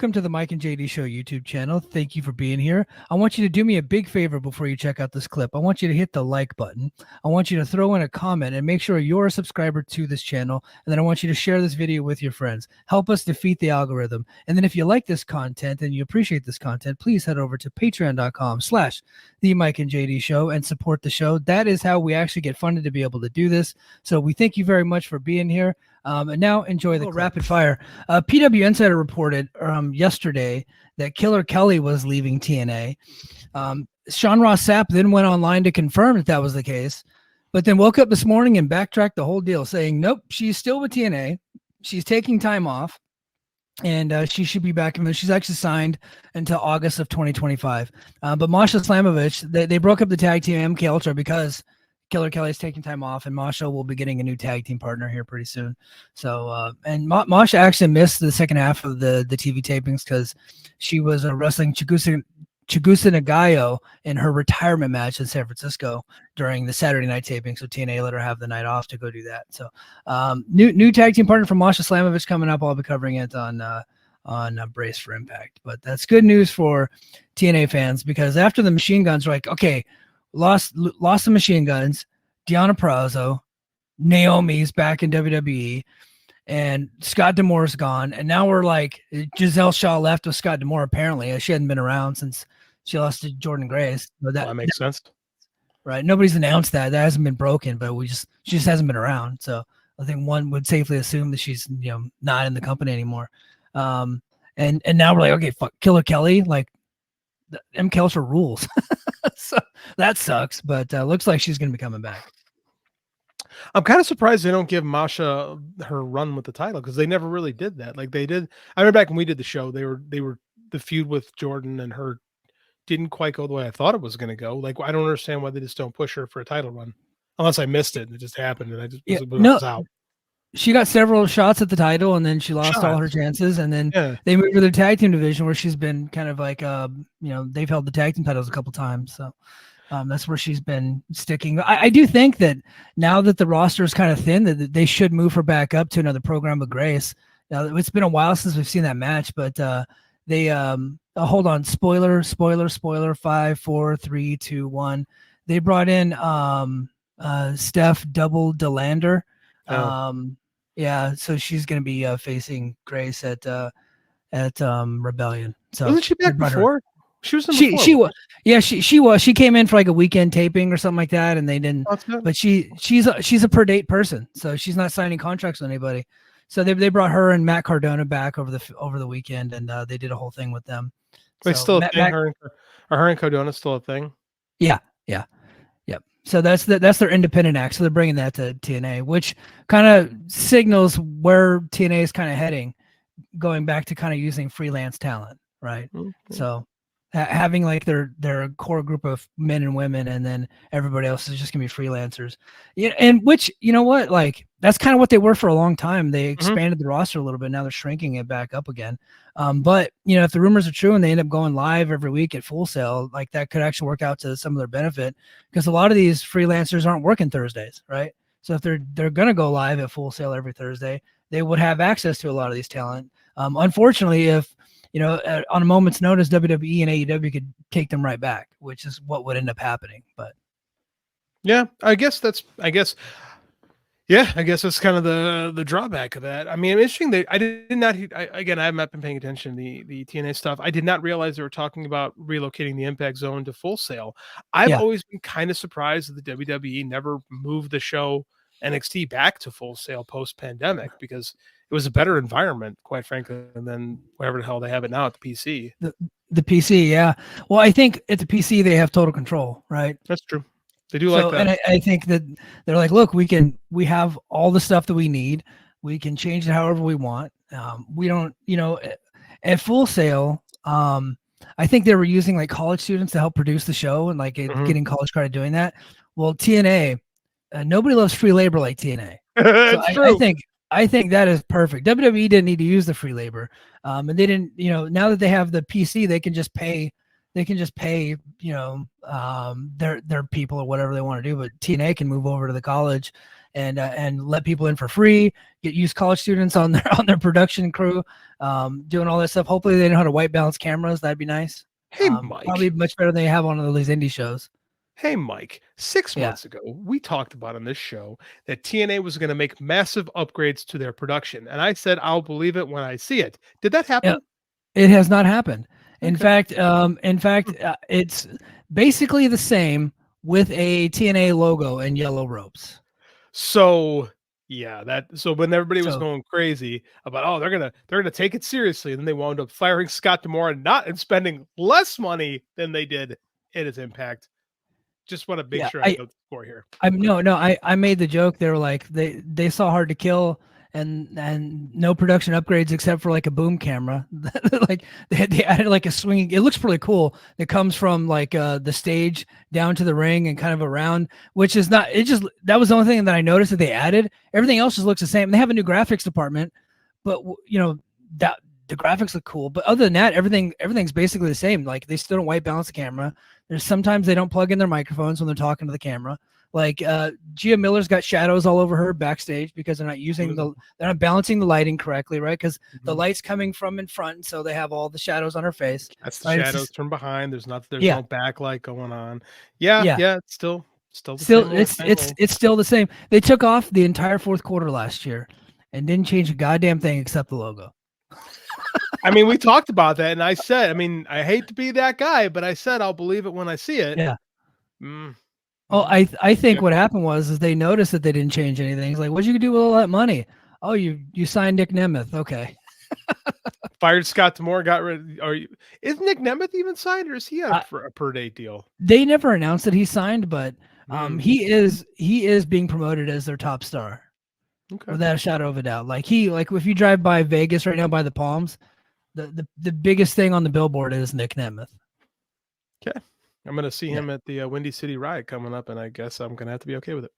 Welcome to the Mike and JD Show YouTube channel. Thank you for being here. I want you to do me a big favor before you check out this clip. I want you to hit the like button. I want you to throw in a comment and make sure you're a subscriber to this channel. And then I want you to share this video with your friends. Help us defeat the algorithm. And then if you like this content and you appreciate this content, please head over to patreon.com/the Mike and JD Show and support the show. That is how we actually get funded to be able to do this. So we thank you very much for being here. And now enjoy the rapid fire. PW Insider reported yesterday that Killer Kelley was leaving TNA. Sean Ross Sapp then went online to confirm that was the case, but then woke up this morning and backtracked the whole deal, saying, nope, she's still with TNA. She's taking time off, and she should be back. She's actually signed until August of 2025. But Masha Slamovich, they broke up the tag team MK Ultra because Killer Kelley's taking time off, and Masha will be getting a new tag team partner here pretty soon. So, and Masha actually missed the second half of the TV tapings because she was wrestling Chigusa Nagayo in her retirement match in San Francisco during the Saturday night taping. So TNA let her have the night off to go do that. So, new tag team partner for Masha Slamovich coming up. I'll be covering it on Brace for Impact. But that's good news for TNA fans, because after the Machine Guns were like, okay, lost the Machine Guns, Deonna Purrazzo, Naomi's back in WWE, and Scott D'Amore's gone, and now we're like, Giselle Shaw left with Scott D'Amore. Apparently, she hadn't been around since she lost to Jordan Grace. So that makes sense, right? Nobody's announced that hasn't been broken, but she just hasn't been around. So I think one would safely assume that she's not in the company anymore. And now we're like, okay, fuck, Killer Kelley, like MK Ultra rules. So that sucks, but looks like she's going to be coming back. I'm kind of surprised they don't give Masha her run with the title, because they never really did that. Like they did. I remember back when we did the show, they were the feud with Jordan and her didn't quite go the way I thought it was going to go. Like I don't understand why they just don't push her for a title run, unless I missed it and it just happened and I just was out. She got several shots at the title, and then she lost all her chances. And then they moved her to the tag team division, where she's been kind of like, they've held the tag team titles a couple times. So that's where she's been sticking. I do think that now that the roster is kind of thin, that they should move her back up to another program with Grace. Now, it's been a while since we've seen that match, but they hold on. Spoiler, 5, 4, 3, 2, 1. They brought in Steph Double Delander. Yeah, so she's going to be facing Grace at Rebellion. So wasn't she back before? She was. She was. Yeah, she was. She came in for like a weekend taping or something like that, and they didn't. But she's a per date person, so she's not signing contracts with anybody. So they brought her and Matt Cardona back over the weekend, and they did a whole thing with them. Wait, so still a thing? Are her and Cardona still a thing? Yeah. Yep. So that's their independent act. So they're bringing that to TNA, which kind of signals where TNA is kind of heading, going back to kind of using freelance talent, right? Okay. So having like their core group of men and women, and then everybody else is just gonna be freelancers. Yeah, and which, you know what, like that's kind of what they were for a long time. They expanded the roster a little bit. Now they're shrinking it back up again. But if the rumors are true and they end up going live every week at Full Sail, like that could actually work out to some of their benefit, because a lot of these freelancers aren't working Thursdays, right? So if they're gonna go live at Full Sail every Thursday, they would have access to a lot of these talent. Unfortunately, if on a moment's notice, WWE and AEW could take them right back, which is what would end up happening. But yeah, I guess that's kind of the drawback of that. I mean, it's interesting that I have not been paying attention to the TNA stuff. I did not realize they were talking about relocating the Impact Zone to Full Sail. I've always been kind of surprised that the WWE never moved the show NXT back to Full Sail post-pandemic, because it was a better environment, quite frankly, than whatever the hell they have it now at the PC. The PC, yeah. Well, I think at the PC they have total control, right? That's true. They do like that. And I think that they're like, look, we have all the stuff that we need. We can change it however we want. We don't, at Full Sail, I think they were using like college students to help produce the show and like getting college credit doing that. Well, TNA, nobody loves free labor like TNA. That's true. I think that is perfect. WWE didn't need to use the free labor. And they didn't, now that they have the PC, they can just pay, their people or whatever they want to do. But TNA can move over to the college and let people in for free. Use college students on their production crew, doing all that stuff. Hopefully, they know how to white balance cameras. That'd be nice. Hey, Probably Mike. much better than they have on all these indie shows. Hey, Mike. 6 Yeah. months ago, we talked about on this show that TNA was going to make massive upgrades to their production, and I said I'll believe it when I see it. Did that Yeah. happen? It has not happened. Okay. In fact, it's basically the same with a TNA logo and yellow ropes. So yeah, so when everybody was So going crazy about, oh, they're gonna take it seriously, and then they wound up firing Scott D'Amore and spending less money than they did in his Impact. Just want to make yeah, sure I know the score here. I made the joke. They were like they saw Hard to Kill and no production upgrades except for like a boom camera. Like they added like a swinging. It looks pretty cool. It comes from like the stage down to the ring and kind of around, which is not. It just that was the only thing that I noticed that they added. Everything else just looks the same. They have a new graphics department, but that the graphics look cool. But other than that, everything's basically the same. Like they still don't white balance the camera. There's sometimes they don't plug in their microphones when they're talking to the camera. Like Gia Miller's got shadows all over her backstage because they're not balancing the lighting correctly, right? Because the light's coming from in front, so they have all the shadows on her face. That's the Right? shadows from behind. There's no Yeah, backlight going on. Yeah, yeah. yeah, it's still the same old, same old. It's still the same. They took off the entire fourth quarter last year and didn't change a goddamn thing except the logo. I mean, we talked about that, and I said, I mean, I hate to be that guy, but I said I'll believe it when I see it. Yeah. Mm, Oh, mm. I think what happened was they noticed that they didn't change anything. It's like, what'd you do with all that money? Oh, you signed Nick Nemeth. Okay. Fired Scott D'Amore, got rid. Is Nick Nemeth even signed, or is he on a per day deal? They never announced that he signed, but Mm. he is being promoted as their top star. Okay. Without a shadow of a doubt. Like if you drive by Vegas right now by the Palms, the biggest thing on the billboard is Nick Nemeth. Okay. I'm gonna see him at the Windy City Riot coming up, and I guess I'm gonna have to be okay with it.